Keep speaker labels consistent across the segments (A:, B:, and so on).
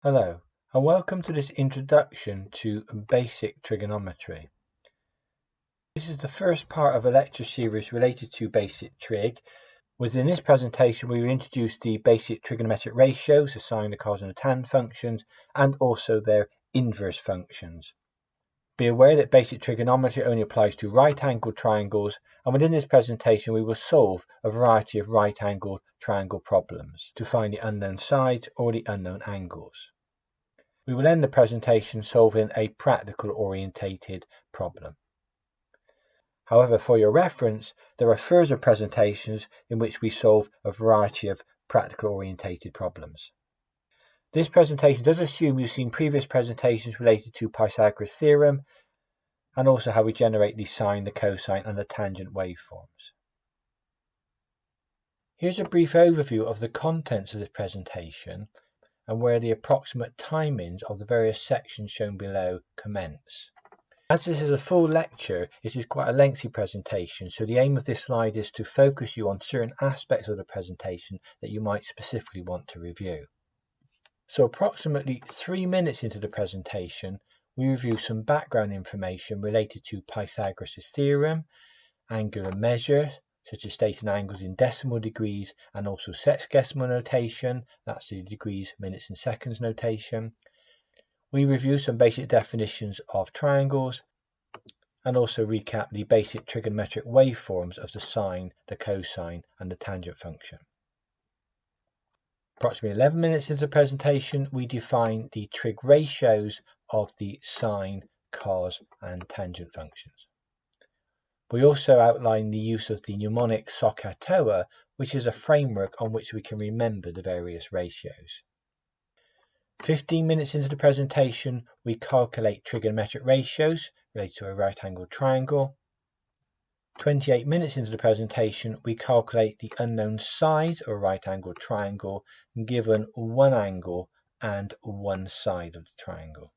A: Hello, and welcome to this introduction to basic trigonometry. This is the first part of a lecture series related to basic trig. Within this presentation, we will introduce the basic trigonometric ratios, the sine, the cos, and the tan functions, and also their inverse functions. Be aware that basic trigonometry only applies to right-angled triangles, and within this presentation we will solve a variety of right-angled triangle problems to find the unknown sides or the unknown angles. We will end the presentation solving a practical orientated problem. However, for your reference, there are further presentations in which we solve a variety of practical orientated problems. This presentation does assume you've seen previous presentations related to Pythagoras' theorem and also how we generate the sine, the cosine and the tangent waveforms. Here's a brief overview of the contents of this presentation and where the approximate timings of the various sections shown below commence. As this is a full lecture, it is quite a lengthy presentation, so the aim of this slide is to focus you on certain aspects of the presentation that you might specifically want to review. So approximately 3 minutes into the presentation, we review some background information related to Pythagoras' theorem, angular measures, such as stating angles in decimal degrees and also sexagesimal notation, that's the degrees, minutes and seconds notation. We review some basic definitions of triangles and also recap the basic trigonometric waveforms of the sine, the cosine and the tangent function. Approximately 11 minutes into the presentation, we define the trig ratios of the sine, cos and tangent functions. We also outline the use of the mnemonic SOHCAHTOA, which is a framework on which we can remember the various ratios. 15 minutes into the presentation, we calculate trigonometric ratios related to a right-angled triangle. 28 minutes into the presentation, we calculate the unknown sides of a right-angled triangle given one angle and one side of the triangle.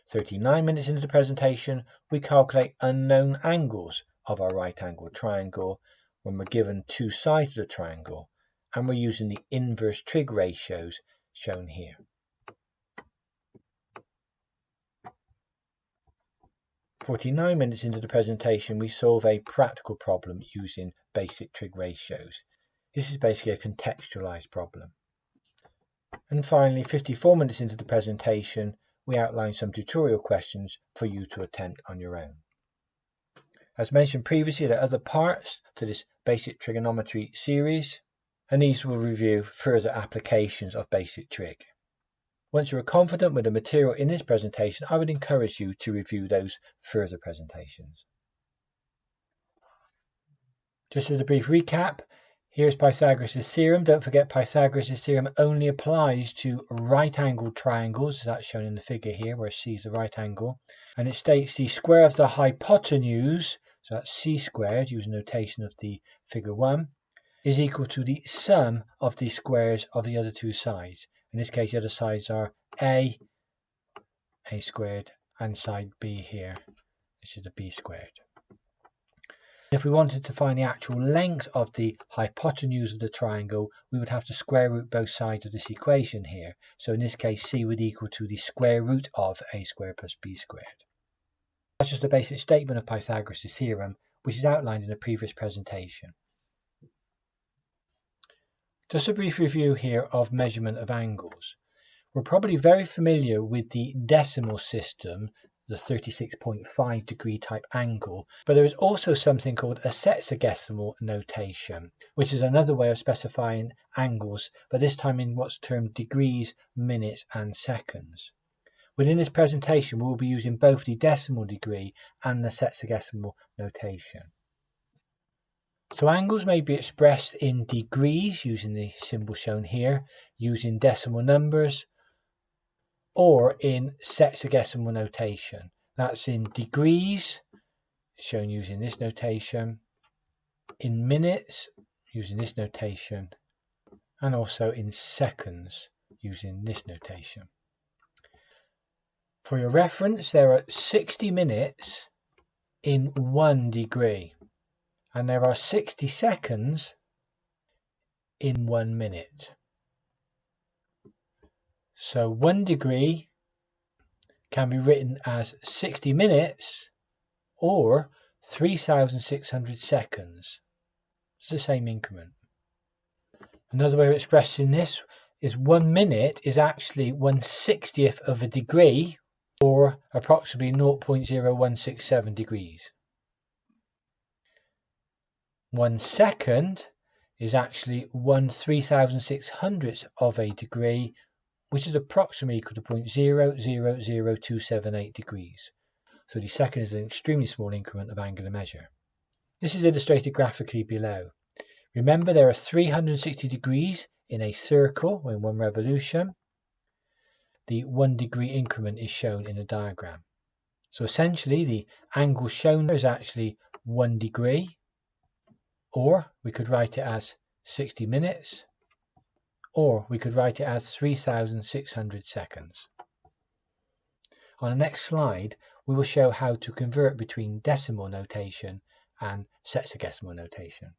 A: 39 minutes into the presentation, we calculate unknown angles of our right-angled triangle when we're given two sides of the triangle, and we're using the inverse trig ratios shown here. 49 minutes into the presentation, we solve a practical problem using basic trig ratios. This is basically a contextualized problem. And finally, 54 minutes into the presentation, we outline some tutorial questions for you to attempt on your own. As mentioned previously, there are other parts to this basic trigonometry series, and these will review further applications of basic trig. Once you are confident with the material in this presentation, I would encourage you to review those further presentations. Just as a brief recap, here's Pythagoras' theorem. Don't forget Pythagoras' theorem only applies to right-angled triangles, that's shown in the figure here where C is the right angle. And it states the square of the hypotenuse, so that's C squared using notation of the figure 1, is equal to the sum of the squares of the other two sides. In this case, the other sides are A squared, and side B here, this is the B squared. If we wanted to find the actual length of the hypotenuse of the triangle, we would have to square root both sides of this equation here. So in this case, C would equal to the square root of A squared plus B squared. That's just a basic statement of Pythagoras' theorem, which is outlined in a previous presentation. Just a brief review here of measurement of angles. We're probably very familiar with the decimal system, the 36.5 degree type angle, but there is also something called a sexagesimal notation, which is another way of specifying angles, but this time in what's termed degrees, minutes and seconds. Within this presentation, we will be using both the decimal degree and the sexagesimal notation. So angles may be expressed in degrees using the symbol shown here, using decimal numbers, or in sexagesimal notation. That's in degrees, shown using this notation, in minutes, using this notation, and also in seconds, using this notation. For your reference, there are 60 minutes in 1 degree. And there are 60 seconds in 1 minute. So 1 degree can be written as 60 minutes or 3,600 seconds. It's the same increment. Another way of expressing this is 1 minute is actually 1/60th of a degree, or approximately 0.0167 degrees. 1 second is actually 1/3600th of a degree, which is approximately equal to 0.000278 degrees. So the second is an extremely small increment of angular measure. This is illustrated graphically below. Remember, there are 360 degrees in a circle in one revolution. The 1 degree increment is shown in a diagram. So essentially the angle shown is actually 1 degree, or we could write it as 60 minutes, or we could write it as 3,600 seconds. On the next slide, we will show how to convert between decimal notation and sexagesimal notation.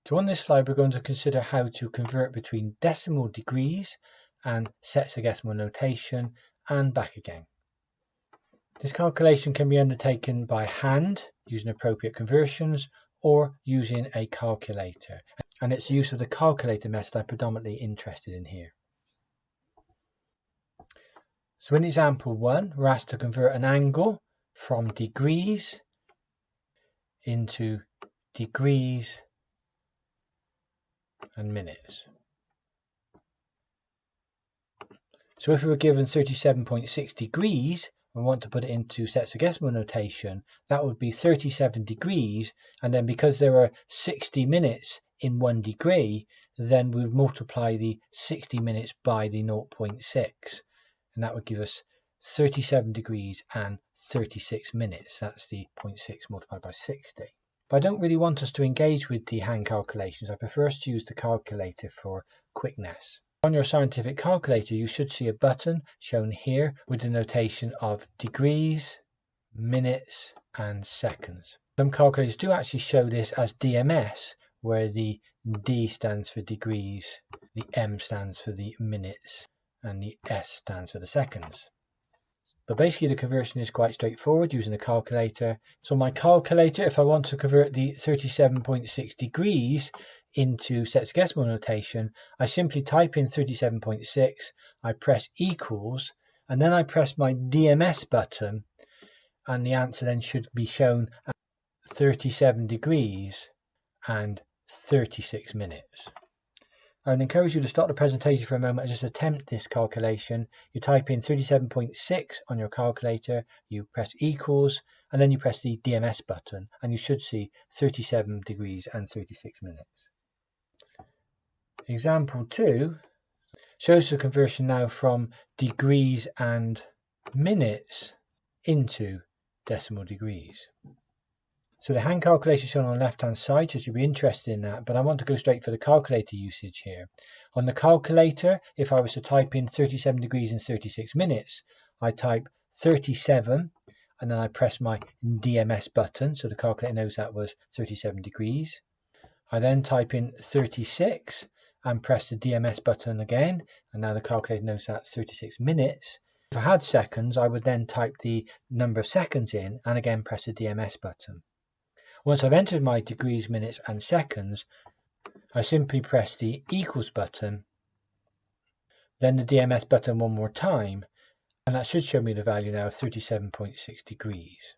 A: So on this slide, we're going to consider how to convert between decimal degrees and sexagesimal notation and back again. This calculation can be undertaken by hand using appropriate conversions or using a calculator. And it's the use of the calculator method I'm predominantly interested in here. So in example 1, we're asked to convert an angle from degrees into degrees and minutes. So if we were given 37.6 degrees and want to put it into sexagesimal notation, that would be 37 degrees, and then because there are 60 minutes in 1 degree, then we would multiply the 60 minutes by the 0.6, and that would give us 37 degrees and 36 minutes. That's the 0.6 multiplied by 60. But I don't really want us to engage with the hand calculations. I prefer us to use the calculator for quickness. On your scientific calculator, you should see a button shown here with the notation of degrees, minutes, and seconds. Some calculators do actually show this as DMS, where the D stands for degrees, the M stands for the minutes, and the S stands for the seconds. But basically the conversion is quite straightforward using the calculator. So my calculator, if I want to convert the 37.6 degrees into sexagesimal notation, I simply type in 37.6, I press equals, and then I press my DMS button, and the answer then should be shown at 37 degrees and 36 minutes. I would encourage you to stop the presentation for a moment and just attempt this calculation. You type in 37.6 on your calculator, you press equals, and then you press the DMS button, and you should see 37 degrees and 36 minutes. Example 2 shows the conversion now from degrees and minutes into decimal degrees. So the hand calculation shown on the left hand side, so you'll be interested in that, but I want to go straight for the calculator usage here. On the calculator, if I was to type in 37 degrees and 36 minutes, I type 37 and then I press my DMS button, so the calculator knows that was 37 degrees. I then type in 36 and press the DMS button again, and now the calculator knows that's 36 minutes. If I had seconds, I would then type the number of seconds in and again press the DMS button. Once I've entered my degrees, minutes and seconds, I simply press the equals button, then the DMS button one more time, and that should show me the value now of 37.6 degrees.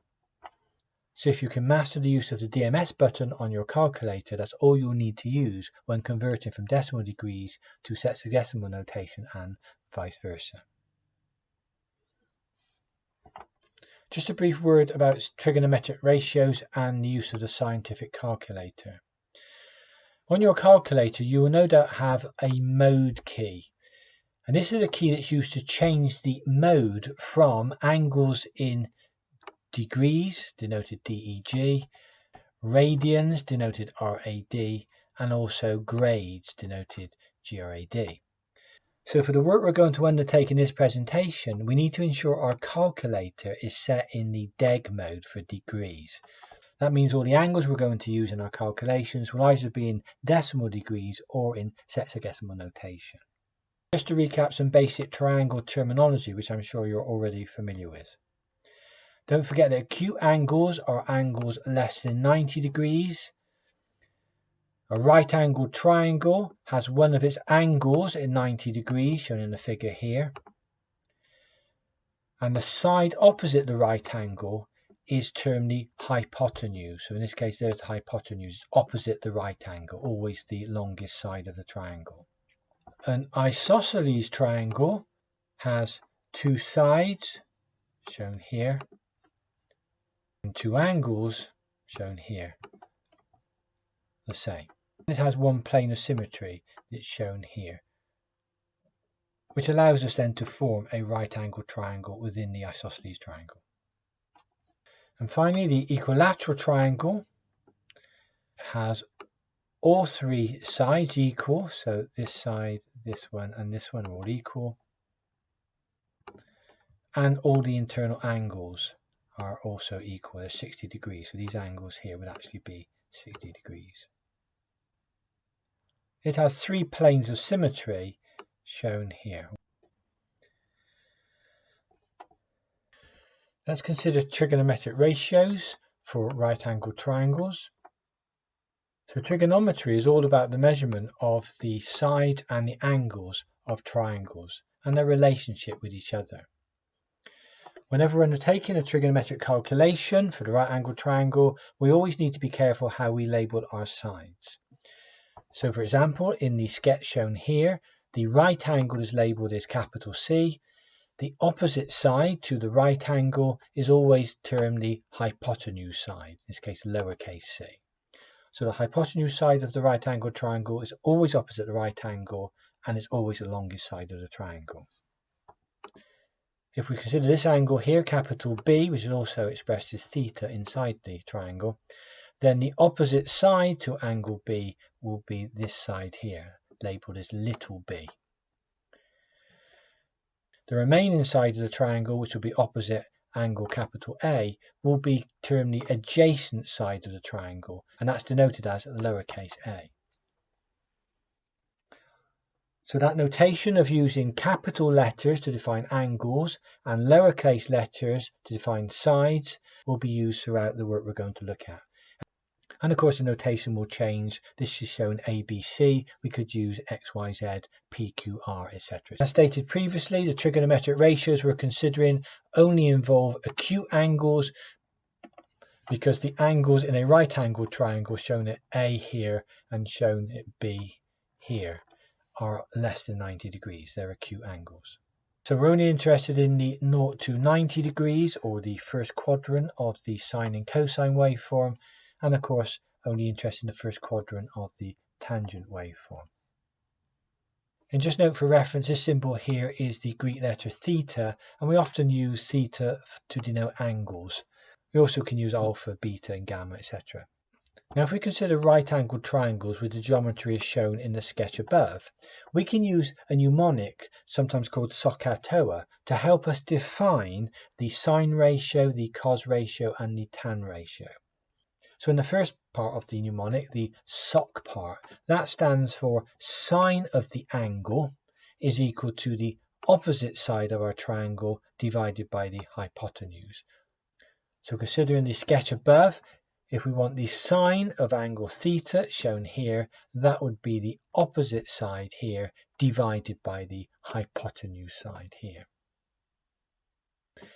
A: So if you can master the use of the DMS button on your calculator, that's all you'll need to use when converting from decimal degrees to sexagesimal notation and vice versa. Just a brief word about trigonometric ratios and the use of the scientific calculator. On your calculator, you will no doubt have a mode key. And this is a key that's used to change the mode from angles in degrees, denoted DEG, radians, denoted RAD, and also grades, denoted GRAD. So for the work we're going to undertake in this presentation, we need to ensure our calculator is set in the DEG mode for degrees. That means all the angles we're going to use in our calculations will either be in decimal degrees or in sexagesimal notation. Just to recap some basic triangle terminology, which I'm sure you're already familiar with. Don't forget that acute angles are angles less than 90 degrees. A right-angled triangle has one of its angles at 90 degrees, shown in the figure here. And the side opposite the right angle is termed the hypotenuse. So in this case, there's the hypotenuse opposite the right angle, always the longest side of the triangle. An isosceles triangle has two sides, shown here, and two angles, shown here, the same. It has one plane of symmetry that's shown here, which allows us then to form a right-angled triangle within the isosceles triangle. And finally, the equilateral triangle has all three sides equal, so this side, this one, and this one are all equal, and all the internal angles are also equal. They're 60 degrees, so these angles here would actually be 60 degrees. It has three planes of symmetry shown here. Let's consider trigonometric ratios for right-angled triangles. So trigonometry is all about the measurement of the sides and the angles of triangles and their relationship with each other. Whenever we're undertaking a trigonometric calculation for the right-angled triangle, we always need to be careful how we label our sides. So for example, in the sketch shown here, the right angle is labelled as capital C. The opposite side to the right angle is always termed the hypotenuse side, in this case lowercase c. So the hypotenuse side of the right angled triangle is always opposite the right angle and is always the longest side of the triangle. If we consider this angle here, capital B, which is also expressed as theta inside the triangle, then the opposite side to angle B will be this side here, labelled as little b. The remaining side of the triangle, which will be opposite angle capital A, will be termed the adjacent side of the triangle, and that's denoted as lowercase a. So that notation of using capital letters to define angles and lowercase letters to define sides will be used throughout the work we're going to look at. And of course the notation will change. This is shown ABC. We could use X, Y, Z, P, Q, R, etc. As stated previously, the trigonometric ratios we're considering only involve acute angles because the angles in a right angled triangle shown at A here and shown at B here are less than 90 degrees. They're acute angles. So we're only interested in the 0 to 90 degrees or the first quadrant of the sine and cosine waveform, and of course only interested in the first quadrant of the tangent waveform. And just note for reference, this symbol here is the Greek letter theta, and we often use theta to denote angles. We also can use alpha, beta and gamma, etc. Now if we consider right-angled triangles with the geometry as shown in the sketch above, we can use a mnemonic, sometimes called SOHCAHTOA, to help us define the sine ratio, the cos ratio and the tan ratio. So in the first part of the mnemonic, the SOC part, that stands for sine of the angle is equal to the opposite side of our triangle divided by the hypotenuse. So considering the sketch above, if we want the sine of angle theta shown here, that would be the opposite side here divided by the hypotenuse side here.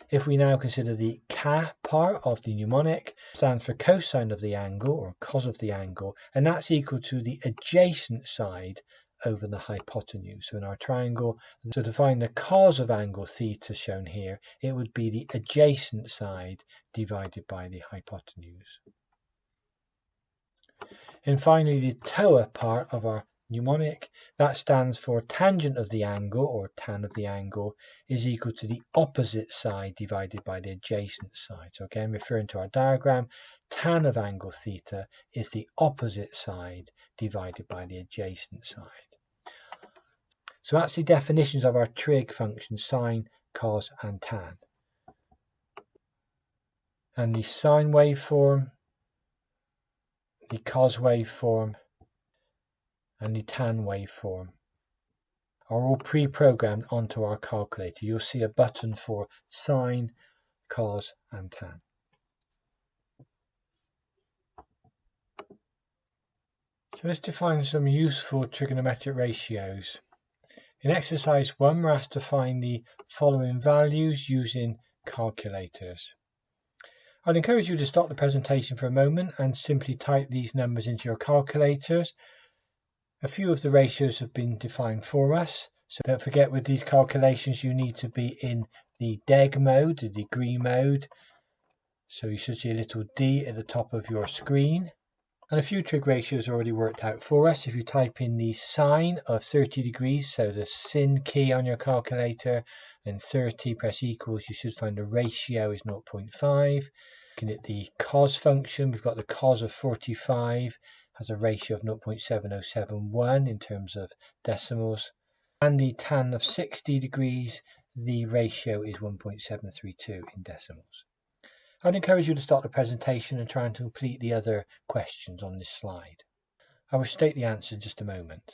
A: If we now consider the Ka part of the mnemonic, stands for cosine of the angle or cos of the angle, and that's equal to the adjacent side over the hypotenuse. So in our triangle, to find the cos of angle theta shown here, it would be the adjacent side divided by the hypotenuse. And finally, the TOA part of our mnemonic, that stands for tangent of the angle or tan of the angle is equal to the opposite side divided by the adjacent side. So again, referring to our diagram, tan of angle theta is the opposite side divided by the adjacent side. So that's the definitions of our trig functions, sine, cos and tan. And the sine waveform, the cos waveform and the tan waveform are all pre-programmed onto our calculator. You'll see a button for sine, cos and tan. So let's define some useful trigonometric ratios. In exercise 1, we're asked to find the following values using calculators. I'd encourage you to stop the presentation for a moment and simply type these numbers into your calculators. A few of the ratios have been defined for us, so don't forget with these calculations you need to be in the deg mode, the degree mode. So you should see a little D at the top of your screen. And a few trig ratios are already worked out for us. If you type in the sine of 30 degrees, so the sin key on your calculator, and 30, press equals, you should find the ratio is 0.5. Looking at the cos function, we've got the cos of 45 has a ratio of 0.7071 in terms of decimals. And the tan of 60 degrees, the ratio is 1.732 in decimals. I'd encourage you to start the presentation and try and complete the other questions on this slide. I will state the answer in just a moment.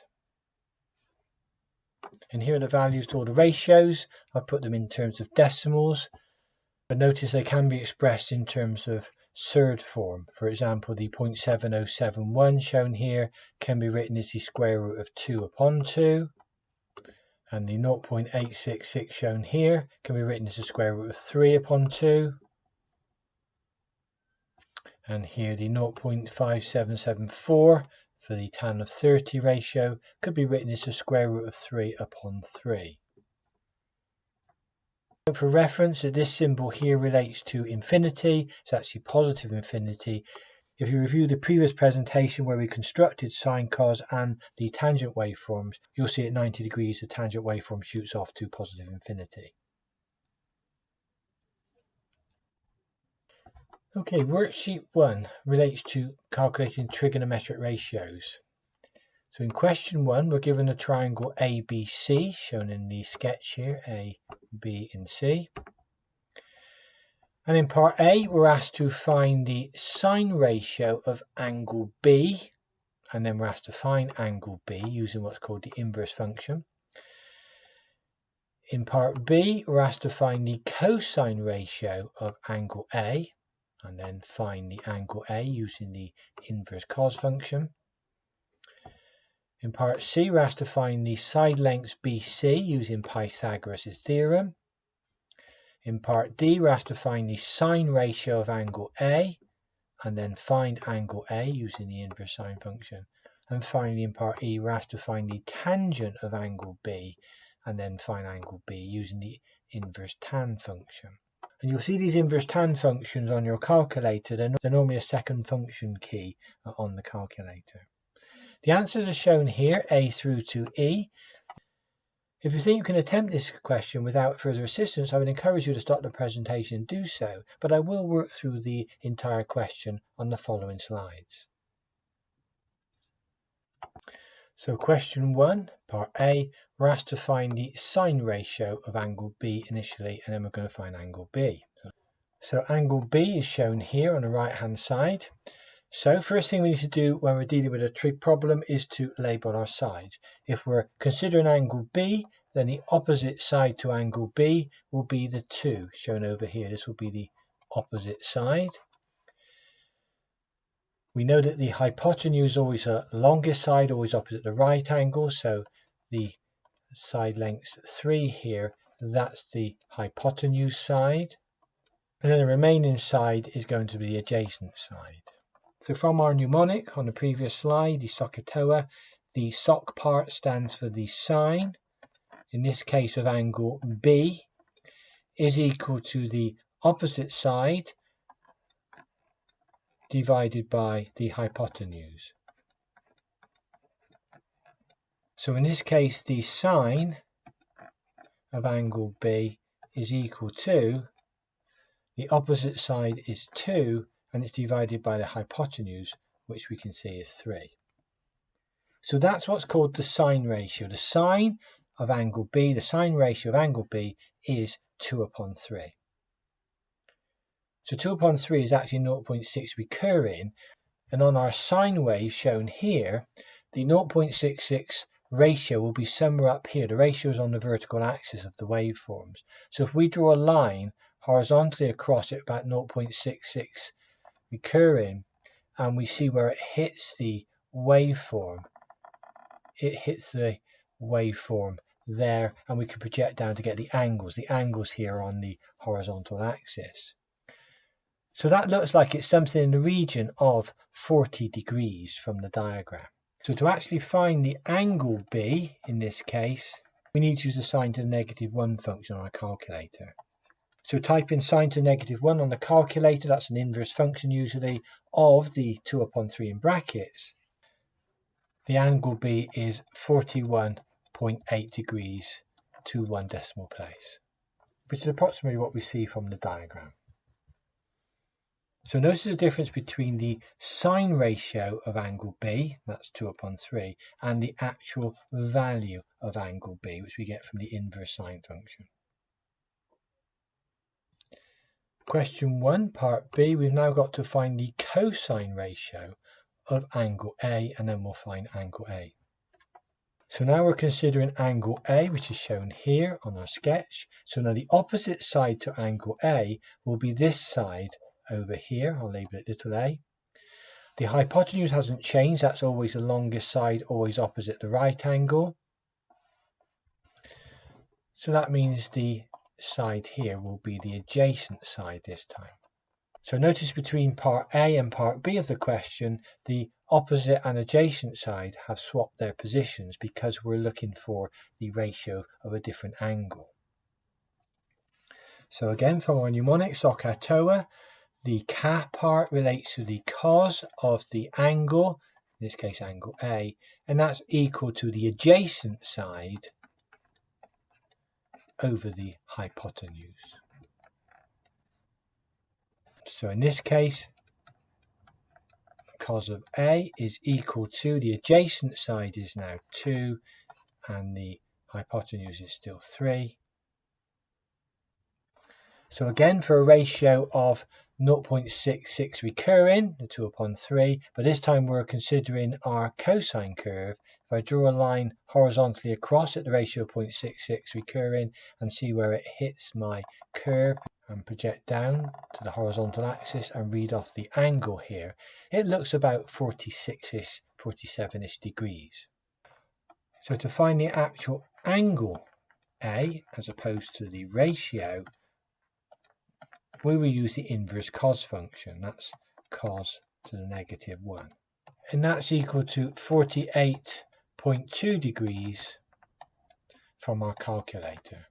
A: And here are the values to all the ratios. I've put them in terms of decimals, but notice they can be expressed in terms of surd form. For example, the 0.7071 shown here can be written as the square root of 2 upon 2. And the 0.866 shown here can be written as the square root of 3 upon 2. And here the 0.5774 for the tan of 30 ratio could be written as the square root of 3 upon 3. For reference, this symbol here relates to infinity. It's actually positive infinity. If you review the previous presentation where we constructed sine, cos and the tangent waveforms, you'll see at 90 degrees the tangent waveform shoots off to positive infinity. Okay, worksheet 1 relates to calculating trigonometric ratios. So in question 1, we're given a triangle ABC, shown in the sketch here, A, B and C. And in part A, we're asked to find the sine ratio of angle B, and then we're asked to find angle B using what's called the inverse function. In part B, we're asked to find the cosine ratio of angle A, and then find the angle A using the inverse cos function. In part C, we're asked to find the side lengths BC using Pythagoras' theorem. In part D, we're asked to find the sine ratio of angle A, and then find angle A using the inverse sine function. And finally, in part E, we're asked to find the tangent of angle B, and then find angle B using the inverse tan function. And you'll see these inverse tan functions on your calculator. They're normally a second function key on the calculator. The answers are shown here, A through to E. If you think you can attempt this question without further assistance, I would encourage you to stop the presentation and do so, but I will work through the entire question on the following slides. So question 1, part A, we're asked to find the sine ratio of angle B initially, and then we're going to find angle B. So angle B is shown here on the right hand side. So first thing we need to do when we're dealing with a trig problem is to label our sides. If we're considering angle B, then the opposite side to angle B will be the 2 shown over here. This will be the opposite side. We know that the hypotenuse is always the longest side, always opposite the right angle. So the side length 3 here, that's the hypotenuse side. And then the remaining side is going to be the adjacent side. So from our mnemonic on the previous slide, the SOHCAHTOA, the SOC part stands for the sine, in this case of angle B, is equal to the opposite side divided by the hypotenuse. So in this case, the sine of angle B is equal to, the opposite side is 2, and it's divided by the hypotenuse, which we can see is 3. So that's what's called the sine ratio. The sine of angle B, the sine ratio of angle B is 2 upon 3. So 2 upon 3 is actually 0.6 recurring, and on our sine wave shown here, the 0.66 ratio will be somewhere up here. The ratio is on the vertical axis of the waveforms. So if we draw a line horizontally across it about 0.66 recurring, and we see where it hits the waveform, there, and we can project down to get the angles. The angles here on the horizontal axis. So that looks like it's something in the region of 40 degrees from the diagram. So to actually find the angle B, in this case, we need to use the sine to the negative 1 function on our calculator. So type in sine to negative 1 on the calculator, that's an inverse function usually, of the 2 upon 3 in brackets. The angle B is 41.8 degrees to 1 decimal place, which is approximately what we see from the diagram. So notice the difference between the sine ratio of angle B, that's 2 upon 3, and the actual value of angle B, which we get from the inverse sine function. Question 1, part B, we've now got to find the cosine ratio of angle A, and then we'll find angle A. So now we're considering angle A, which is shown here on our sketch. So now the opposite side to angle A will be this side over here. I'll label it little a. The hypotenuse hasn't changed. That's always the longest side, always opposite the right angle. So that means the side here will be the adjacent side this time. So notice between part A and part B of the question, the opposite and adjacent side have swapped their positions because we're looking for the ratio of a different angle. So again, from our mnemonic, SOHCAHTOA, the K part relates to the cos of the angle, in this case angle A, and that's equal to the adjacent side over the hypotenuse. So in this case, cos of A is equal to, the adjacent side is now 2, and the hypotenuse is still 3. So again, for a ratio of 0.66 recurring, the 2 upon 3, but this time we're considering our cosine curve. If I draw a line horizontally across at the ratio of 0.66 recurring and see where it hits my curve and project down to the horizontal axis and read off the angle here, it looks about 46-ish, 47-ish degrees. So to find the actual angle A as opposed to the ratio, we will use the inverse cos function. That's cos to the negative 1. And that's equal to 48.2 degrees from our calculator.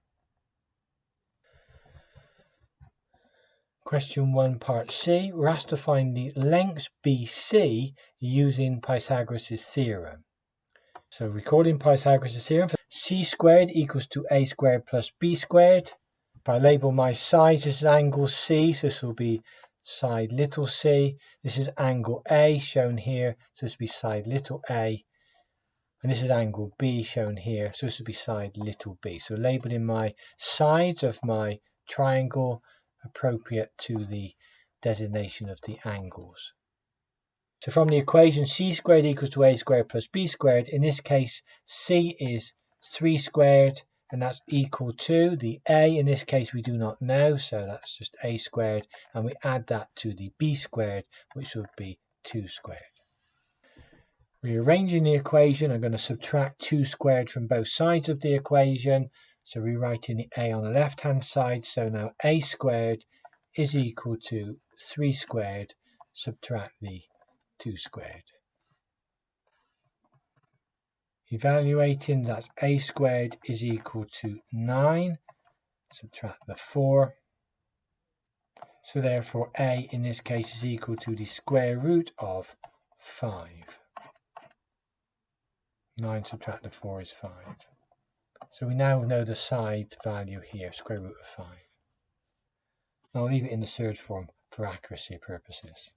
A: Question 1, part C, we're asked to find the lengths BC using Pythagoras' theorem. So recording Pythagoras' theorem, c squared equals to a squared plus b squared. If I label my sides, this is angle C, so this will be side little c. This is angle A shown here, so this will be side little a. And this is angle B shown here, so this will be side little b. So labeling my sides of my triangle appropriate to the designation of the angles. So from the equation, c squared equals to a squared plus b squared, in this case c is 3 squared, and that's equal to the a, in this case we do not know, so that's just a squared, and we add that to the b squared, which would be 2 squared. Rearranging the equation, I'm going to subtract 2 squared from both sides of the equation, so rewriting the a on the left hand side, so now a squared is equal to 3 squared, subtract the 2 squared. Evaluating, that's a squared is equal to 9, subtract the 4. So therefore a in this case is equal to the square root of 5. 9 subtract the 4 is 5. So we now know the side value here, square root of 5. I'll leave it in the surd form for accuracy purposes.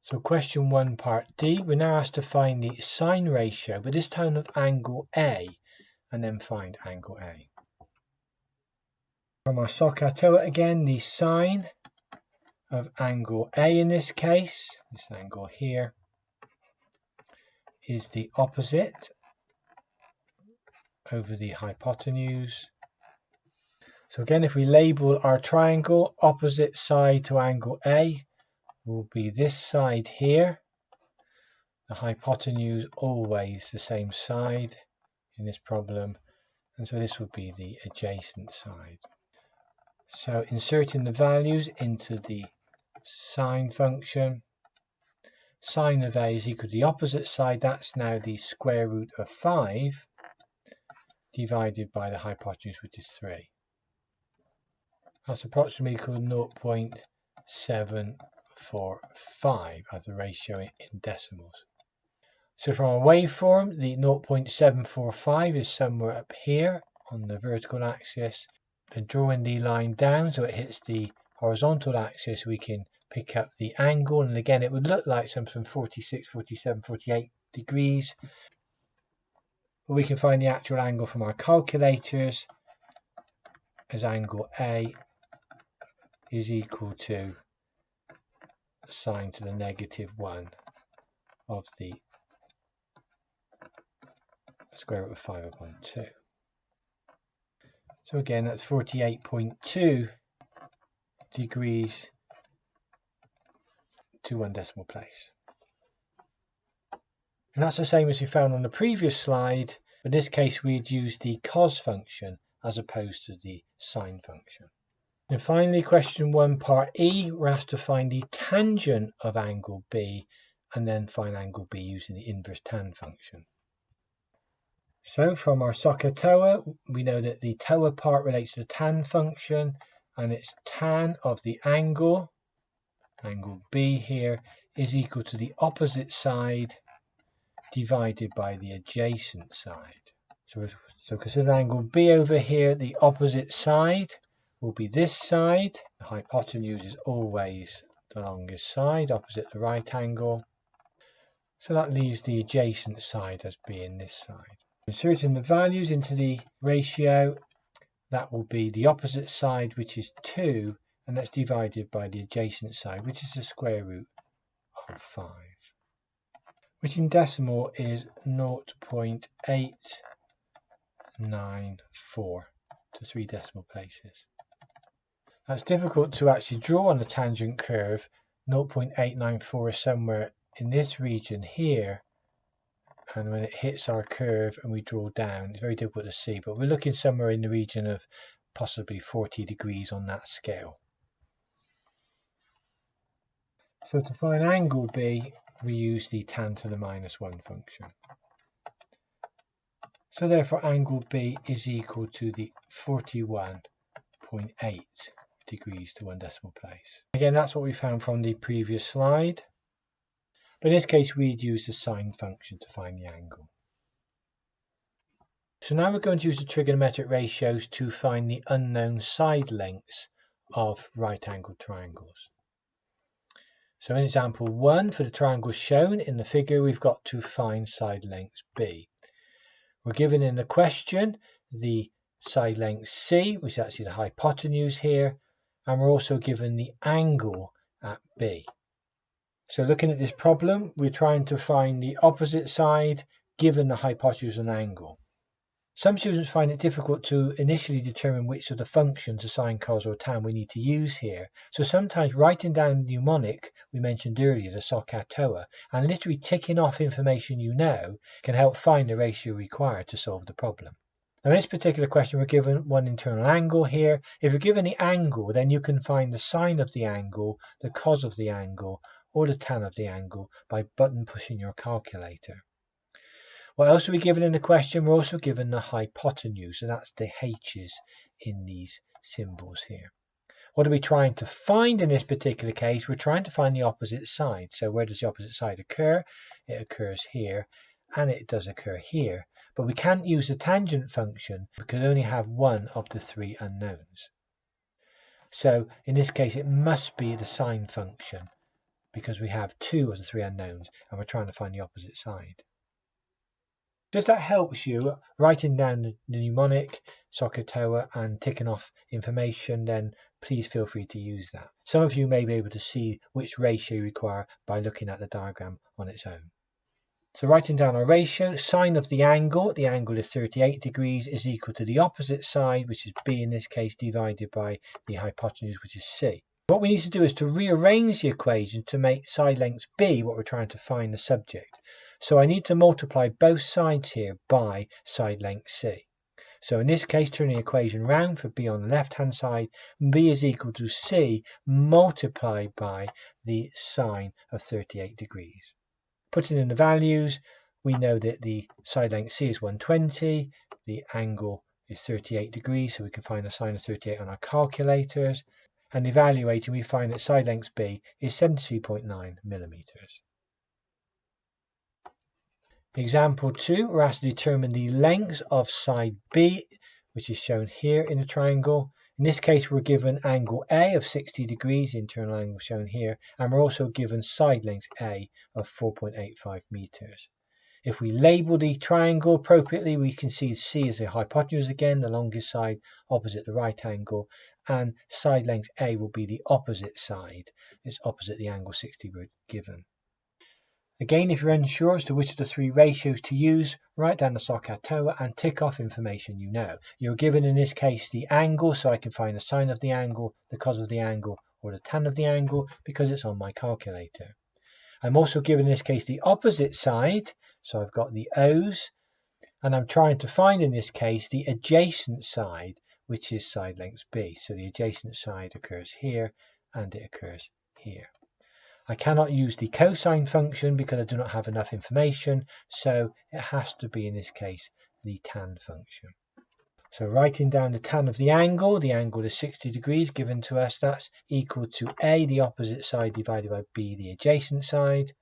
A: So question 1, part D, we're now asked to find the sine ratio, but this time of angle A, and then find angle A. From our SOHCAHTOA again, the sine of angle A in this case, this angle here, is the opposite over the hypotenuse. So again, if we label our triangle, opposite side to angle A will be this side here. The hypotenuse always the same side in this problem, and so this would be the adjacent side. So inserting the values into the sine function, sine of A is equal to the opposite side, that's now the square root of 5 divided by the hypotenuse, which is 3. That's approximately equal to 0.745 as the ratio in decimals. So from our waveform, the 0.745 is somewhere up here on the vertical axis. And drawing the line down so it hits the horizontal axis, we can pick up the angle, and again it would look like something 46, 47, 48 degrees. But we can find the actual angle from our calculators as angle A is equal to sine to the -1 of the square root of 5 upon 2. So again, that's 48.2 degrees to 1 decimal place. And that's the same as we found on the previous slide. In this case, we'd use the cos function as opposed to the sine function. And finally, question 1, part E, we're asked to find the tangent of angle B and then find angle B using the inverse tan function. So from our SOHCAHTOA, we know that the TOA part relates to the tan function, and it's tan of the angle B here, is equal to the opposite side divided by the adjacent side. So consider angle B over here, the opposite side will be this side. The hypotenuse is always the longest side, opposite the right angle. So that leaves the adjacent side as being this side. Inserting the values into the ratio, that will be the opposite side, which is 2, and that's divided by the adjacent side, which is the square root of 5, which in decimal is 0.894 to 3 decimal places. That's difficult to actually draw on the tangent curve. 0.894 is somewhere in this region here, and when it hits our curve and we draw down, it's very difficult to see, but we're looking somewhere in the region of possibly 40 degrees on that scale. So to find angle B, we use the tan to the -1 function. So therefore angle B is equal to the 41.8 degrees to 1 decimal place. Again, that's what we found from the previous slide. But in this case, we'd use the sine function to find the angle. So now we're going to use the trigonometric ratios to find the unknown side lengths of right-angled triangles. So in example 1, for the triangles shown in the figure, we've got to find side lengths B. We're given in the question the side length C, which is actually the hypotenuse here, and we're also given the angle at B. So looking at this problem, we're trying to find the opposite side given the hypotenuse and angle. Some students find it difficult to initially determine which of the functions, the sine, cos or tan, we need to use here. So sometimes writing down the mnemonic we mentioned earlier, the SOHCAHTOA, and literally ticking off information you know can help find the ratio required to solve the problem. Now in this particular question, we're given one internal angle here. If you're given the angle, then you can find the sine of the angle, the cos of the angle, or the tan of the angle by button pushing your calculator. What else are we given in the question? We're also given the hypotenuse, and that's the H's in these symbols here. What are we trying to find in this particular case? We're trying to find the opposite side. So where does the opposite side occur? It occurs here, and it does occur here. But we can't use the tangent function because we only have one of the 3 unknowns. So in this case, it must be the sine function, because we have 2 of the 3 unknowns and we're trying to find the opposite side. So if that helps you, writing down the mnemonic, SOHCAHTOA, and ticking off information, then please feel free to use that. Some of you may be able to see which ratio you require by looking at the diagram on its own. So writing down our ratio, sine of the angle is 38 degrees, is equal to the opposite side, which is B in this case, divided by the hypotenuse, which is C. What we need to do is to rearrange the equation to make side length B what we're trying to find the subject. So I need to multiply both sides here by side length C. So in this case, turning the equation round for B on the left-hand side, B is equal to C multiplied by the sine of 38 degrees. Putting in the values, we know that the side length C is 120, the angle is 38 degrees, so we can find the sine of 38 on our calculators. And evaluating, we find that side length B is 73.9 millimeters. Example 2, we're asked to determine the length of side B, which is shown here in the triangle. In this case, we're given angle A of 60 degrees, the internal angle shown here, and we're also given side length A of 4.85 meters. If we label the triangle appropriately, we can see C is the hypotenuse again, the longest side opposite the right angle, and side length A will be the opposite side. It's opposite the angle 60 we're given. Again, if you're unsure as to which of the three ratios to use, write down the SOHCAHTOA and tick off information you know. You're given in this case the angle, so I can find the sine of the angle, the cos of the angle, or the tan of the angle because it's on my calculator. I'm also given in this case the opposite side, so I've got the O's, and I'm trying to find in this case the adjacent side, which is side length B. So the adjacent side occurs here and it occurs here. I cannot use the cosine function because I do not have enough information, so it has to be in this case the tan function. So writing down the tan of the angle is 60 degrees given to us, that's equal to A, the opposite side, divided by B, the adjacent side.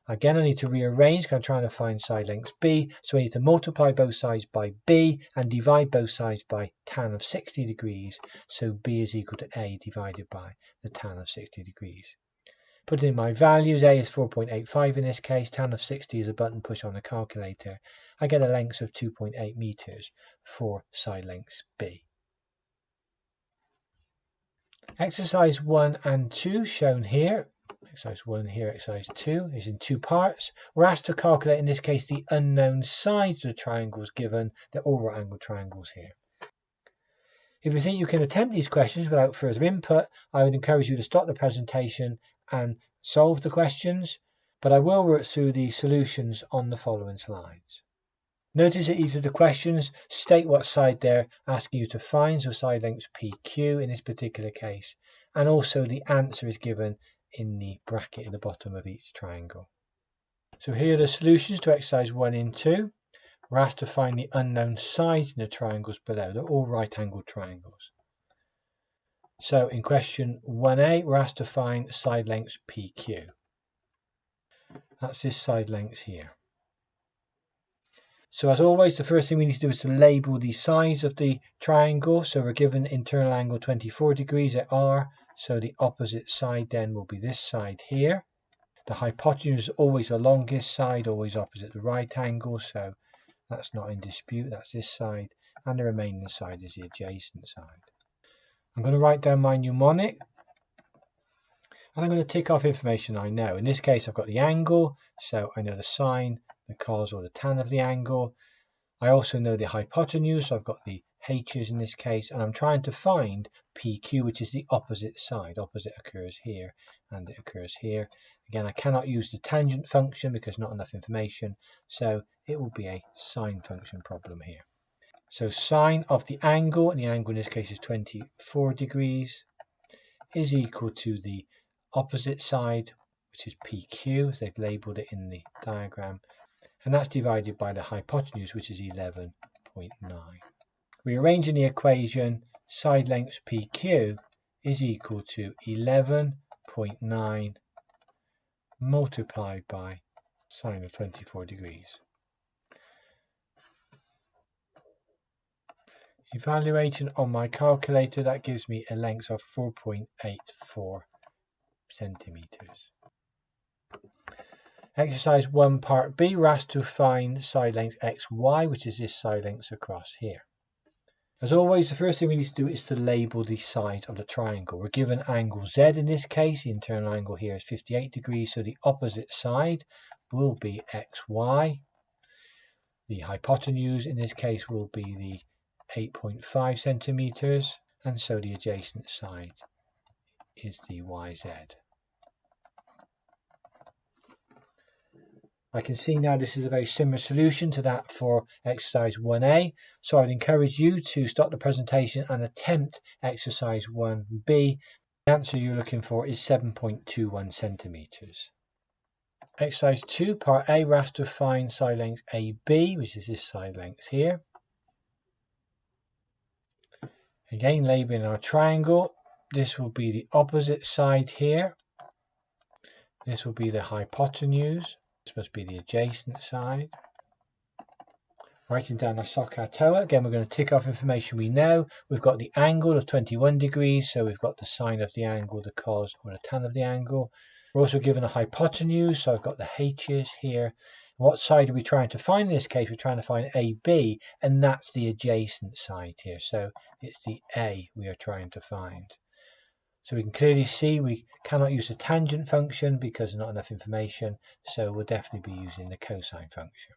A: Again, I need to rearrange because I'm trying to find side length B, so I need to multiply both sides by B and divide both sides by tan of 60 degrees, so B is equal to A divided by the tan of 60 degrees. Putting in my values, A is 4.85 in this case, tan of 60 is a button push on the calculator. I get a length of 2.8 meters for side length B. Exercise 1 and 2 shown here. Exercise 1 here, exercise 2 is in two parts. We're asked to calculate in this case the unknown sides of the triangles given. They're all right angle triangles here. If you think you can attempt these questions without further input, I would encourage you to stop the presentation and solve the questions, but I will work through the solutions on the following slides. Notice that each of the questions state what side they're asking you to find, so side length PQ in this particular case, and also the answer is given in the bracket at the bottom of each triangle. So here are the solutions to exercise 1 and 2. We're asked to find the unknown sides in the triangles below. They're all right angled triangles. So in question 1A, we're asked to find side length PQ. That's this side length here. So as always, the first thing we need to do is to label the sides of the triangle. So we're given internal angle 24 degrees at R. So the opposite side then will be this side here. The hypotenuse is always the longest side, always opposite the right angle. So that's not in dispute. That's this side. And the remaining side is the adjacent side. I'm going to write down my mnemonic, and I'm going to tick off information I know. In this case, I've got the angle, so I know the sine, the cos or the tan of the angle. I also know the hypotenuse, so I've got the h's in this case, and I'm trying to find PQ, which is the opposite side. Opposite occurs here, and it occurs here. Again, I cannot use the tangent function because not enough information, so it will be a sine function problem here. So sine of the angle, and the angle in this case is 24 degrees, is equal to the opposite side, which is PQ, as they've labelled it in the diagram, and that's divided by the hypotenuse, which is 11.9. Rearranging the equation, side length PQ is equal to 11.9 multiplied by sine of 24 degrees. Evaluating on my calculator, that gives me a length of 4.84 centimeters. Exercise 1 part B, we're asked to find side length XY, which is this side length across here. As always, the first thing we need to do is to label the sides of the triangle. We're given angle Z in this case. The internal angle here is 58 degrees, so the opposite side will be xy. The hypotenuse in this case will be the 8.5 centimeters, and so the adjacent side is the yz. I can see now this is a very similar solution to that for exercise 1a, so I would encourage you to stop the presentation and attempt exercise 1b. The answer you're looking for is 7.21 centimeters. Exercise 2, part A, we're asked to find side length AB, which is this side length here. Again, labeling our triangle, this will be the opposite side here. This will be the hypotenuse. This must be the adjacent side. Writing down our SOHCAHTOA. Again, we're going to tick off information we know. We've got the angle of 21 degrees, so we've got the sine of the angle, the cos or the tan of the angle. We're also given a hypotenuse, so I've got the h's here. What side are we trying to find in this case? We're trying to find AB, and that's the adjacent side here. So it's the A we are trying to find. So we can clearly see we cannot use the tangent function because there's not enough information, so we'll definitely be using the cosine function.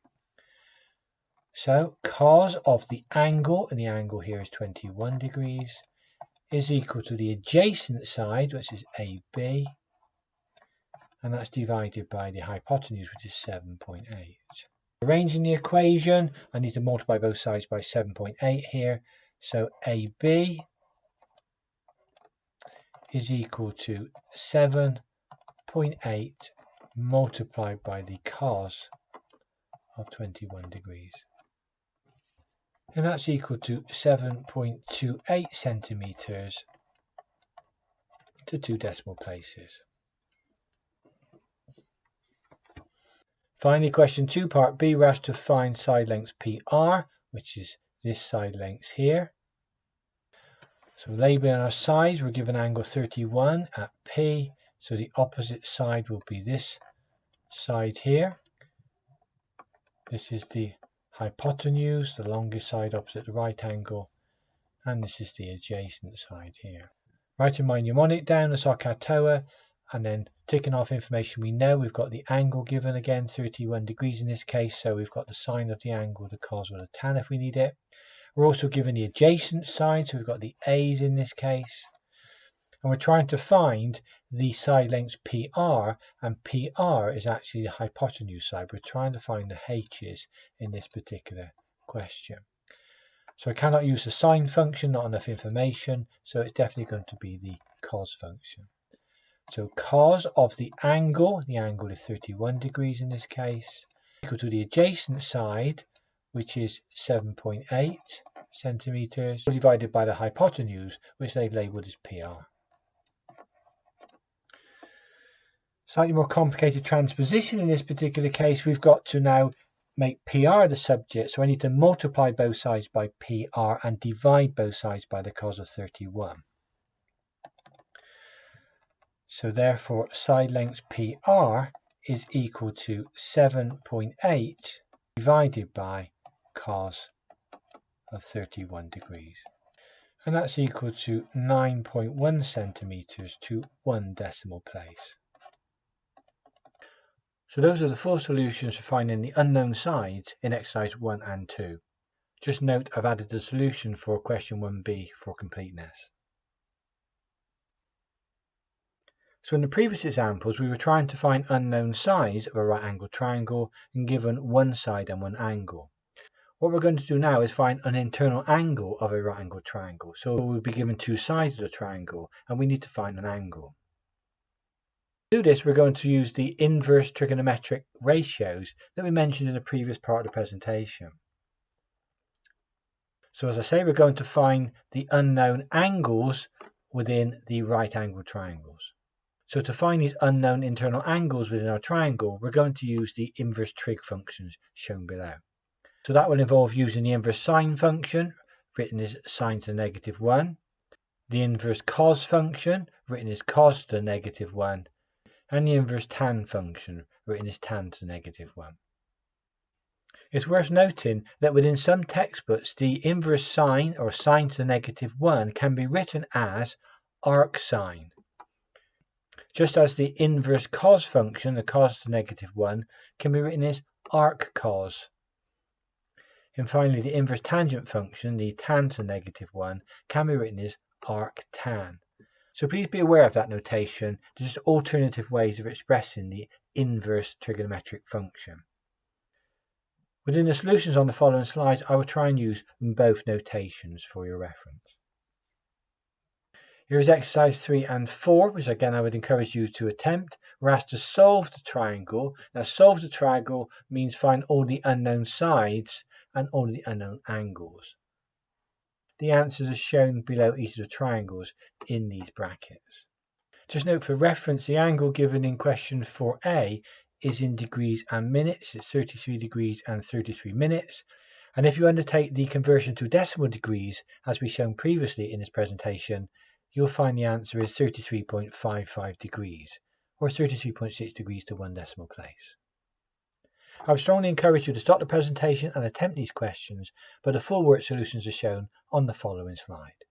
A: So cos of the angle, and the angle here is 21 degrees, is equal to the adjacent side, which is AB, and that's divided by the hypotenuse, which is 7.8. Arranging the equation, I need to multiply both sides by 7.8 here, so AB is equal to 7.8 multiplied by the cos of 21 degrees. And that's equal to 7.28 centimeters to 2 decimal places. Finally, question 2, part B, we're asked to find side length PR, which is this side length here. So labeling our sides, we're given angle 31 at P, so the opposite side will be this side here. This is the hypotenuse, the longest side opposite the right angle, and this is the adjacent side here. Writing my mnemonic down, the SOHCAHTOA, and then ticking off information we know. We've got the angle given again, 31 degrees in this case, so we've got the sine of the angle, the cos or the tan if we need it. We're also given the adjacent side, so we've got the A's in this case. And we're trying to find the side length PR, and PR is actually the hypotenuse side. We're trying to find the H's in this particular question. So I cannot use the sine function, not enough information, so it's definitely going to be the cos function. So cos of the angle is 31 degrees in this case, equal to the adjacent side, which is 7.8 centimeters, divided by the hypotenuse, which they've labelled as PR. Slightly more complicated transposition in this particular case. We've got to now make PR the subject, so I need to multiply both sides by PR and divide both sides by the cos of 31. So therefore, side length PR is equal to 7.8 divided by cos of 31 degrees. And that's equal to 9.1 centimeters to 1 decimal place. So those are the 4 solutions for finding the unknown sides in exercise 1 and 2. Just note I've added the solution for question 1b for completeness. So in the previous examples, we were trying to find unknown sides of a right angled triangle and given one side and one angle. What we're going to do now is find an internal angle of a right angled triangle. So we'll be given 2 sides of the triangle and we need to find an angle. To do this, we're going to use the inverse trigonometric ratios that we mentioned in the previous part of the presentation. So as I say, we're going to find the unknown angles within the right angled triangles. So to find these unknown internal angles within our triangle, we're going to use the inverse trig functions shown below. So that will involve using the inverse sine function, written as sine to the negative 1, the inverse cos function, written as cos to the negative 1, and the inverse tan function, written as tan to the negative 1. It's worth noting that within some textbooks, the inverse sine or sine to the negative 1 can be written as arcsine. just as the inverse cos function, the cos to -1, can be written as arc cos. And finally, the inverse tangent function, the tan to -1, can be written as arc tan. So please be aware of that notation. There's just alternative ways of expressing the inverse trigonometric function. Within the solutions on the following slides, I will try and use both notations for your reference. Here is exercise 3 and 4, which again I would encourage you to attempt. We're asked to solve the triangle. Now, solve the triangle means find all the unknown sides and all the unknown angles. The answers are shown below each of the triangles in these brackets. Just note for reference, the angle given in question 4a is in degrees and minutes. It's 33 degrees and 33 minutes. And if you undertake the conversion to decimal degrees, as we've shown previously in this presentation, you'll find the answer is 33.55 degrees, or 33.6 degrees to 1 decimal place. I would strongly encourage you to stop the presentation and attempt these questions, but the full work solutions are shown on the following slide.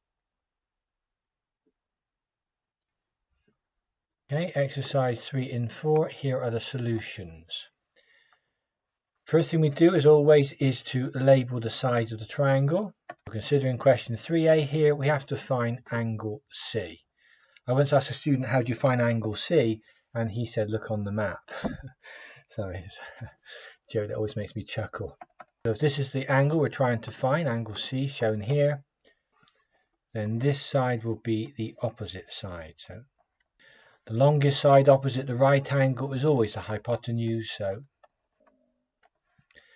A: Okay, exercise 3 and 4, here are the solutions. First thing we do, as always, is to label the sides of the triangle. Considering question 3a here, we have to find angle C. I once asked a student, how do you find angle C? And he said, look on the map. Sorry, it's a joke that always makes me chuckle. So if this is the angle we're trying to find, angle C shown here, then this side will be the opposite side. So the longest side opposite the right angle is always the hypotenuse,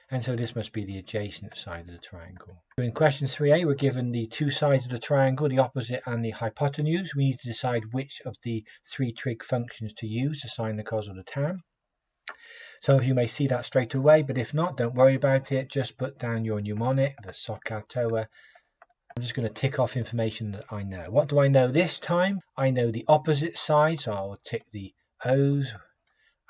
A: and so this must be the adjacent side of the triangle. So in question 3a, we're given the two sides of the triangle, the opposite and the hypotenuse. We need to decide which of the three trig functions to use, the sine, the cos, or the tan. Some of you may see that straight away, but if not, don't worry about it. Just put down your mnemonic, the SOHCAHTOA. I'm just going to tick off information that I know. What do I know this time? I know the opposite side, so I'll tick the O's.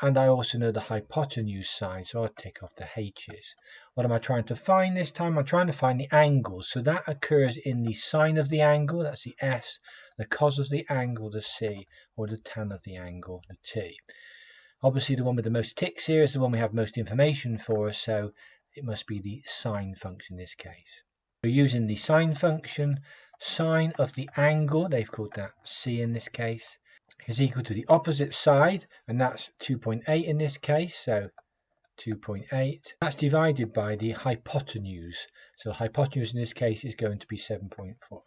A: And I also know the hypotenuse side, so I'll tick off the H's. What am I trying to find this time? I'm trying to find the angles. So that occurs in the sine of the angle, that's the S, the cos of the angle, the C, or the tan of the angle, the T. Obviously, the one with the most ticks here is the one we have most information for, so it must be the sine function in this case. We're using the sine function. Sine of the angle, they've called that C in this case, is equal to the opposite side, and that's 2.8 in this case, so 2.8. That's divided by the hypotenuse. So the hypotenuse in this case is going to be 7.4.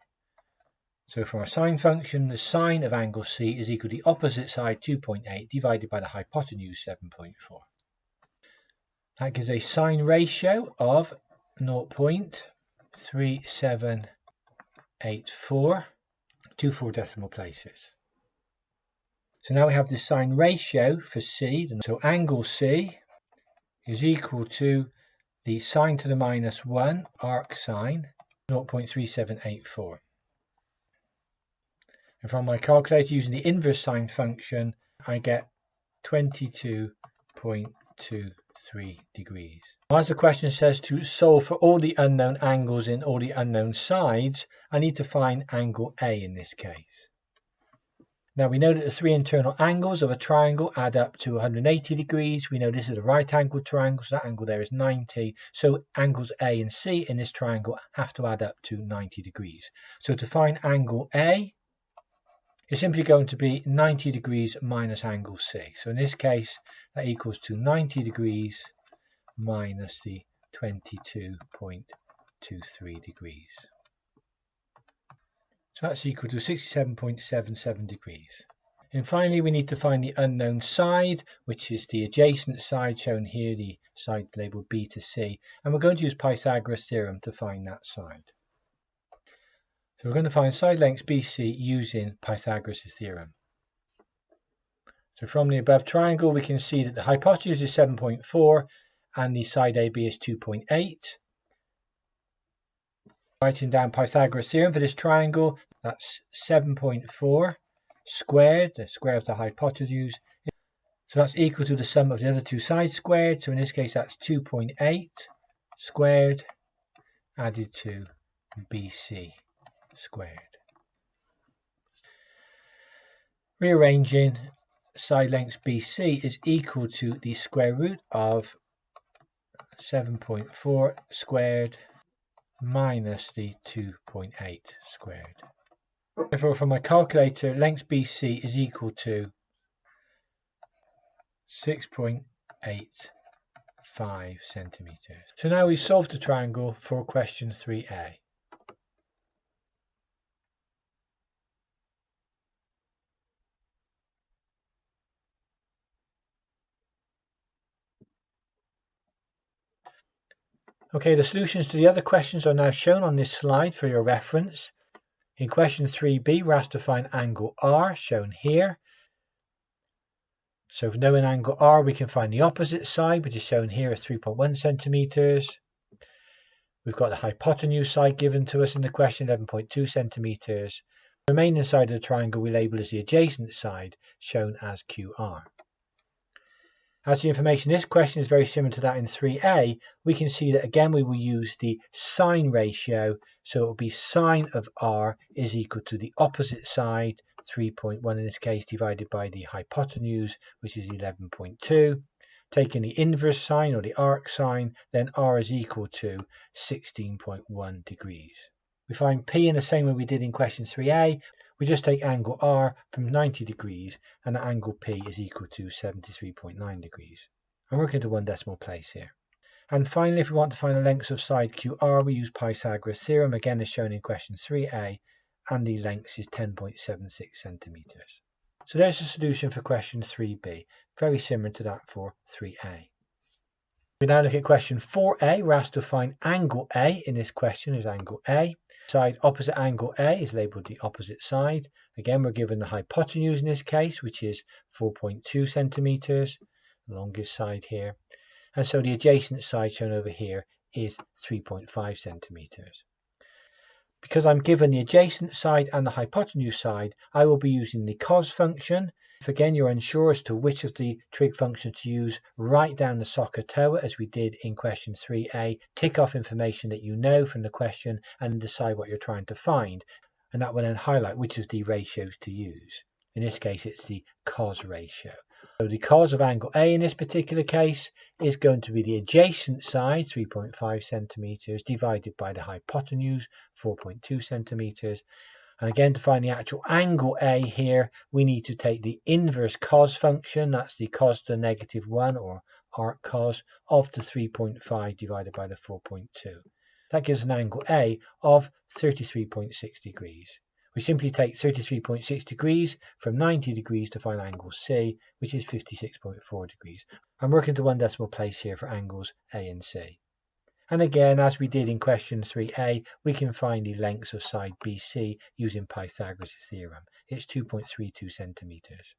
A: So for our sine function, the sine of angle C is equal to the opposite side, 2.8, divided by the hypotenuse, 7.4. That gives a sine ratio of 0.3784 to 4 decimal places. So now we have the sine ratio for C. So angle C is equal to the sine to the -1 arc sine, 0.3784. And from my calculator, using the inverse sine function, I get 22.23 degrees. As the question says to solve for all the unknown angles in all the unknown sides, I need to find angle A in this case. Now we know that the three internal angles of a triangle add up to 180 degrees. We know this is a right angled triangle, so that angle there is 90. So angles A and C in this triangle have to add up to 90 degrees. So to find angle A, it's simply going to be 90 degrees minus angle C. So in this case, that equals to 90 degrees minus the 22.23 degrees. So that's equal to 67.77 degrees. And finally, we need to find the unknown side, which is the adjacent side shown here, the side labelled B to C. And we're going to use Pythagoras' theorem to find that side. So we're going to find side lengths BC using Pythagoras' theorem. So from the above triangle, we can see that the hypotenuse is 7.4 and the side AB is 2.8. Writing down Pythagoras' theorem for this triangle, that's 7.4 squared, the square of the hypotenuse. So that's equal to the sum of the other two sides squared. So in this case, that's 2.8 squared added to BC squared. Rearranging, side length BC is equal to the square root of 7.4 squared minus the 2.8 squared. Therefore, from my calculator, length BC is equal to 6.85 centimeters. So now we've solved the triangle for question 3a. Okay, the solutions to the other questions are now shown on this slide for your reference. In question 3b, we're asked to find angle R, shown here. So knowing angle R, we can find the opposite side, which is shown here as 3.1 centimeters. We've got the hypotenuse side given to us in the question, 11.2 centimeters. The remaining side of the triangle we label as the adjacent side, shown as QR. As the information in this question is very similar to that in 3a, we can see that again we will use the sine ratio, so it will be sine of r is equal to the opposite side, 3.1 in this case, divided by the hypotenuse, which is 11.2. Taking the inverse sine or the arc sine, then r is equal to 16.1 degrees. We find p in the same way we did in question 3a. We just take angle R from 90 degrees and the angle P is equal to 73.9 degrees. I'm working to one decimal place here. And finally, if we want to find the lengths of side QR, we use Pythagoras theorem, again as shown in question 3a, and the length is 10.76 centimeters. So there's the solution for question 3b, very similar to that for 3a. We now look at question 4a. We're asked to find angle A. In this question is angle A. Side opposite angle A is labelled the opposite side. Again, we're given the hypotenuse in this case, which is 4.2 centimeters, the longest side here. And so the adjacent side shown over here is 3.5 centimeters. Because I'm given the adjacent side and the hypotenuse side, I will be using the cos function. If again you're unsure as to which of the trig functions to use, write down the SOHCAHTOA as we did in question 3a, tick off information that you know from the question and decide what you're trying to find, and that will then highlight which of the ratios to use. In this case it's the cos ratio. So the cos of angle A in this particular case is going to be the adjacent side, 3.5 centimeters, divided by the hypotenuse, 4.2 centimeters. And again, to find the actual angle A here, we need to take the inverse cos function, that's the cos to the negative 1 or arc cos of the 3.5 divided by the 4.2. That gives an angle A of 33.6 degrees. We simply take 33.6 degrees from 90 degrees to find angle C, which is 56.4 degrees. I'm working to one decimal place here for angles A and C. And again, as we did in question 3a, we can find the lengths of side BC using Pythagoras' theorem. It's 2.32 centimeters.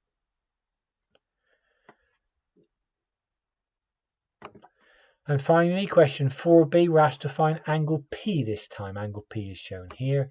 A: And finally, question 4b, we're asked to find angle P this time. Angle P is shown here.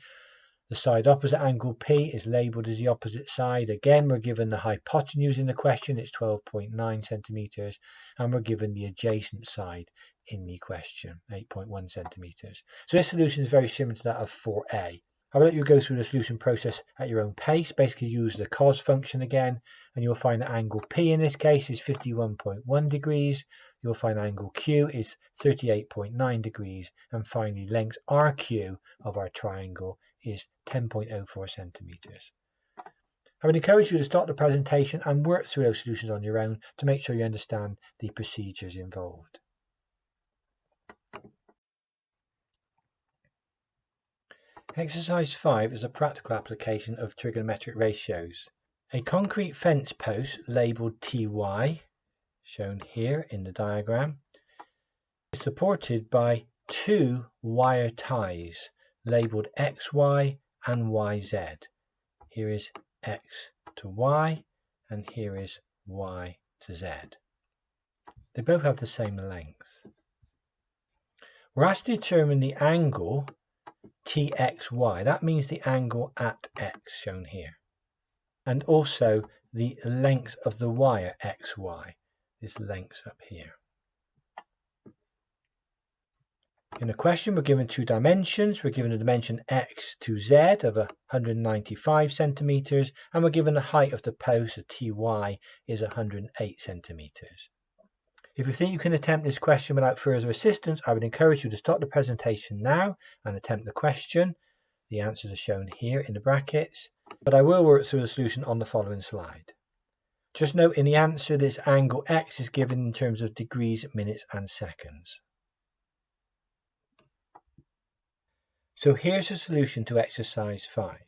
A: The side opposite angle P is labelled as the opposite side. Again, we're given the hypotenuse in the question, it's 12.9 centimeters, and we're given the adjacent side in the question, 8.1 centimeters. So this solution is very similar to that of 4a. I will let you go through the solution process at your own pace. Basically use the cos function again, and you'll find that angle P in this case is 51.1 degrees. You'll find angle Q is 38.9 degrees, and finally length RQ of our triangle is 10.04 centimeters. I would encourage you to start the presentation and work through those solutions on your own to make sure you understand the procedures involved. Exercise 5 is a practical application of trigonometric ratios. A concrete fence post labelled TY, shown here in the diagram, is supported by two wire ties labelled XY and YZ. Here is X to Y and here is Y to Z. They both have the same length. We're asked to determine the angle TXY. That means the angle at X, shown here. And also the length of the wire XY, this length up here. In the question, we're given two dimensions. We're given a dimension x to z of 195 centimeters, and we're given the height of the post, ty, is 108 centimeters. If you think you can attempt this question without further assistance, I would encourage you to stop the presentation now and attempt the question. The answers are shown here in the brackets, but I will work through the solution on the following slide. Just note in the answer, this angle x is given in terms of degrees, minutes, and seconds. So here's the solution to exercise 5.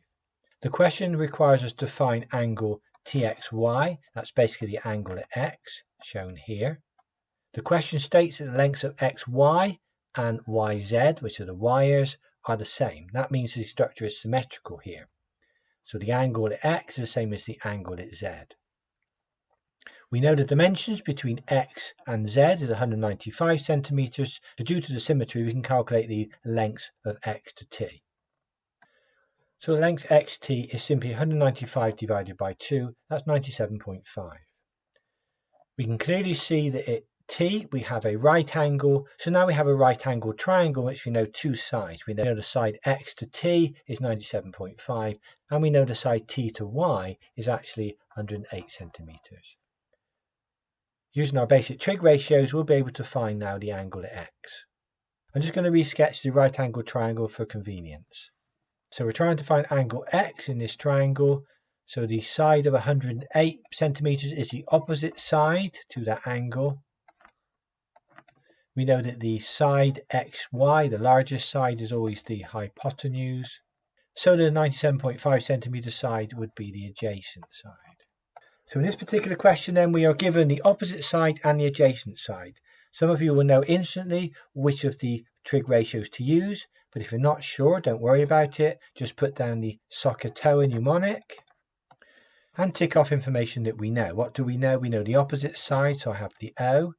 A: The question requires us to find angle TXY, that's basically the angle at x, shown here. The question states that the lengths of XY and YZ, which are the wires, are the same. That means the structure is symmetrical here. So the angle at x is the same as the angle at z. We know the dimensions between x and z is 195 centimeters, so due to the symmetry we can calculate the length of x to t. So the length xt is simply 195 divided by 2, that's 97.5. We can clearly see that at t we have a right angle, so now we have a right angle triangle which we know two sides. We know the side x to t is 97.5 and we know the side t to y is actually 108 centimeters. Using our basic trig ratios, we'll be able to find now the angle at x. I'm just going to resketch the right angle triangle for convenience. So we're trying to find angle x in this triangle. So the side of 108 centimeters is the opposite side to that angle. We know that the side xy, the largest side, is always the hypotenuse. So the 97.5 centimeter side would be the adjacent side. So in this particular question then, we are given the opposite side and the adjacent side. Some of you will know instantly which of the trig ratios to use, but if you're not sure, don't worry about it. Just put down the SOHCAHTOA mnemonic and tick off information that we know. What do we know? We know the opposite side, so I have the O.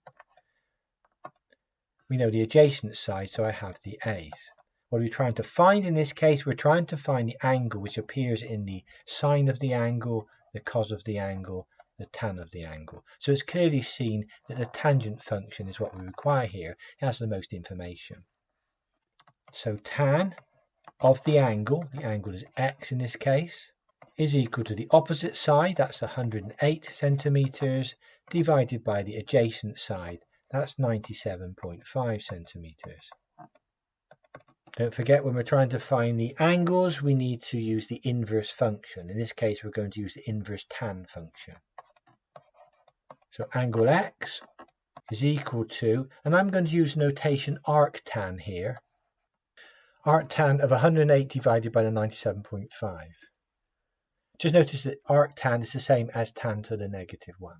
A: We know the adjacent side, so I have the A's. What are we trying to find in this case? We're trying to find the angle which appears in the sine of the angle, the cos of the angle, the tan of the angle. So it's clearly seen that the tangent function is what we require here. It has the most information. So tan of the angle is x in this case, is equal to the opposite side, that's 108 centimeters, divided by the adjacent side, that's 97.5 centimeters. Don't forget, when we're trying to find the angles, we need to use the inverse function. In this case, we're going to use the inverse tan function. So angle x is equal to, and I'm going to use notation arctan here, arctan of 108 divided by the 97.5. Just notice that arctan is the same as tan to the negative 1.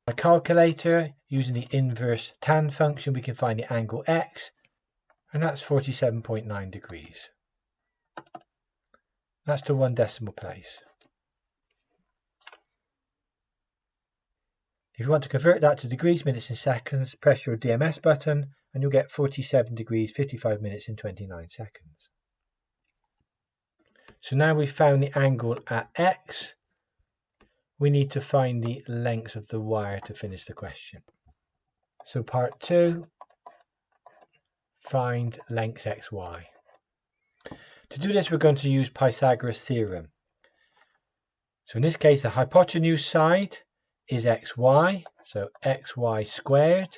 A: My calculator, using the inverse tan function, we can find the angle x, and that's 47.9 degrees. That's to 1 decimal place. If you want to convert that to degrees, minutes, and seconds, press your DMS button, and you'll get 47 degrees, 55 minutes, and 29 seconds. So now we've found the angle at x. We need to find the length of the wire to finish the question. So part 2, find length xy. To do this, we're going to use Pythagoras' theorem. So in this case, the hypotenuse side is xy, so xy squared,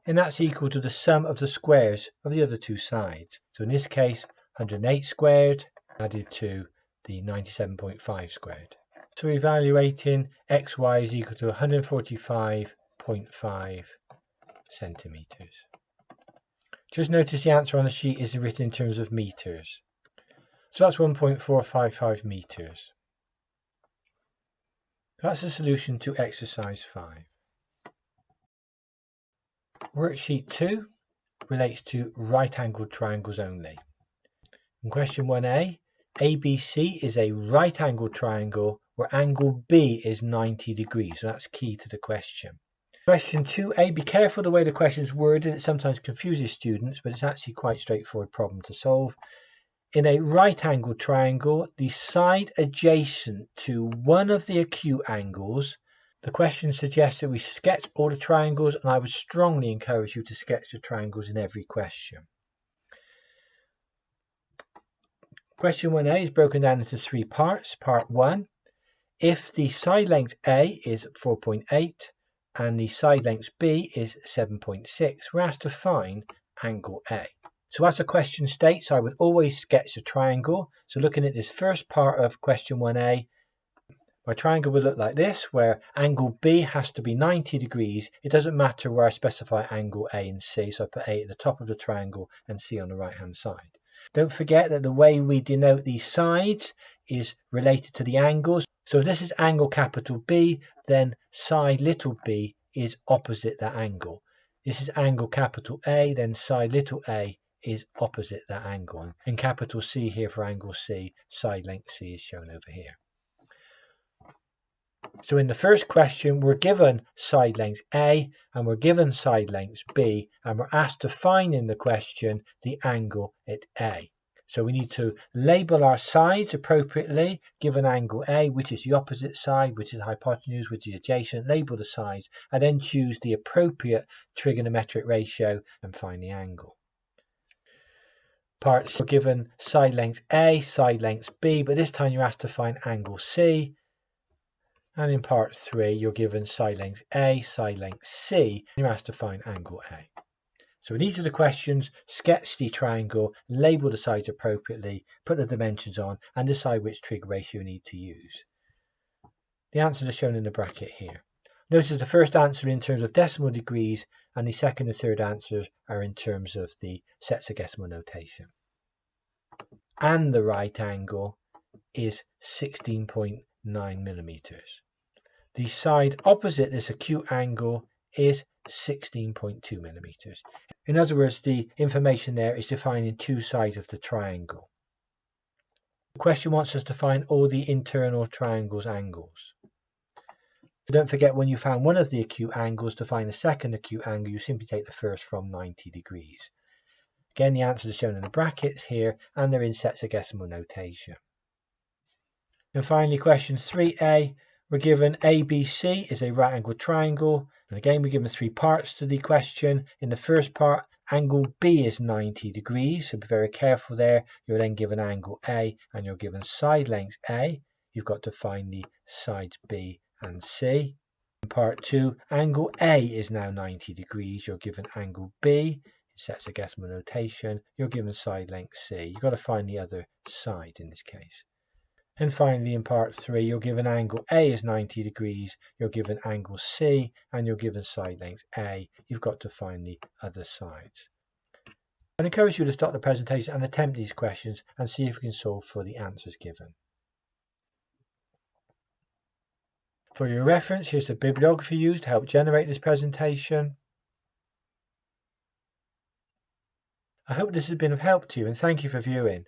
A: and that's equal to the sum of the squares of the other two sides. So in this case, 108 squared added to the 97.5 squared. So evaluating xy is equal to 145.5 centimeters. Just notice the answer on the sheet is written in terms of meters. So that's 1.455 meters. That's the solution to exercise 5. Worksheet 2 relates to right-angled triangles only. In question 1a, ABC is a right-angled triangle where angle B is 90 degrees, so that's key to the question. Question 2a, be careful the way the question is worded, it sometimes confuses students, but it's actually quite a straightforward problem to solve. In a right-angled triangle, the side adjacent to one of the acute angles The question suggests that we sketch all the triangles, and I would strongly encourage you to sketch the triangles in every question. Question 1a is broken down into 3 parts. Part 1, if the side length A is 4.8 and the side length B is 7.6, we're asked to find angle A. So as the question states, I would always sketch a triangle. So looking at this first part of question 1a, my triangle would look like this, where angle B has to be 90 degrees. It doesn't matter where I specify angle A and C, so I put A at the top of the triangle and C on the right hand side. Don't forget that the way we denote these sides is related to the angles. So if this is angle capital B, then side little b is opposite that angle. This is angle capital A, then side little a is opposite that angle. And capital C here for angle C, side length C is shown over here. So in the first question, we're given side length A and we're given side length B, and we're asked to find in the question the angle at A. So we need to label our sides appropriately, given angle A, which is the opposite side, which is the hypotenuse, which is adjacent, label the sides, and then choose the appropriate trigonometric ratio and find the angle. Parts are given side length A, side length B, but this time you're asked to find angle C. And in part 3, you're given side length A, side length C, and you're asked to find angle A. So in each of the questions, sketch the triangle, label the sides appropriately, put the dimensions on, and decide which trig ratio you need to use. The answers are shown in the bracket here. Notice the first answer in terms of decimal degrees, and the second and third answers are in terms of the sexagesimal notation. And the right angle is 16.9 millimeters. The side opposite this acute angle is 16.2 millimeters. In other words, the information there is defining 2 sides of the triangle. The question wants us to find all the internal triangle's angles. So don't forget, when you found one of the acute angles, to find the second acute angle, you simply take the first from 90 degrees. Again, the answers are shown in the brackets here, and they're in sexagesimal notation. And finally, question 3a, we're given ABC is a right angled triangle. And again, we're given 3 parts to the question. In the first part, angle B is 90 degrees, so be very careful there. You're then given angle A, and you're given side length A. You've got to find the sides B and C. In part 2, angle A is now 90 degrees. You're given angle B. In sexagesimal notation, you're given side length C. You've got to find the other side in this case. And finally, in part 3, you're given angle A is 90 degrees, you're given angle C, and you're given side length A. You've got to find the other sides. I encourage you to stop the presentation and attempt these questions and see if you can solve for the answers given. For your reference, here's the bibliography used to help generate this presentation. I hope this has been of help to you, and thank you for viewing.